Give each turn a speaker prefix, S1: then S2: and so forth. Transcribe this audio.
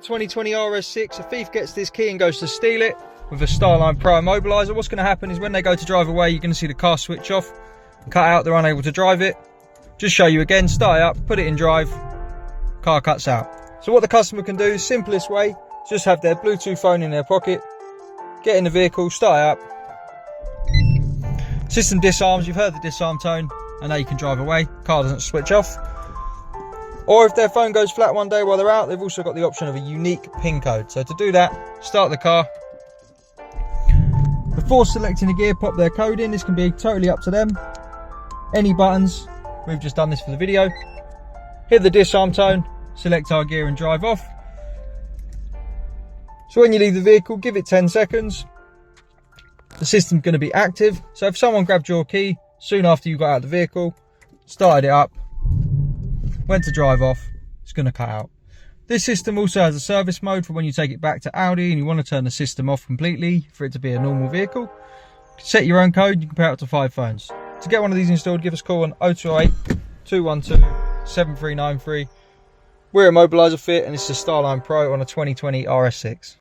S1: 2020 RS6, a thief gets this key and goes to steal it with a Starline Pro Immobiliser. What's going to happen is when they go to drive away, you're going to see the car switch off, cut out, they're unable to drive it. Just show you again, start it up, put it in drive, car cuts out. So what the customer can do, simplest way, just have their Bluetooth phone in their pocket, get in the vehicle, start it up, system disarms, you've heard the disarm tone, and now you can drive away, car doesn't switch off. Or if their phone goes flat one day while they're out, they've also got the option of a unique PIN code. So to do that, start the car. Before selecting the gear, pop their code in. This can be totally up to them. Any buttons, we've just done this for the video. Hit the disarm tone, select our gear and drive off. So when you leave the vehicle, give it 10 seconds. The system's going to be active. So if someone grabbed your key soon after you got out of the vehicle, started it up, went to drive off, it's going to cut out. This system also has a service mode for when you take it back to Audi and you want to turn the system off completely for it to be a normal vehicle. You can set your own code, you can pair it up to 5 phones. To get one of these installed, give us a call on 0208 212 7393. We're Immobiliser Fit and this is a Starline Pro on a 2020 RS6.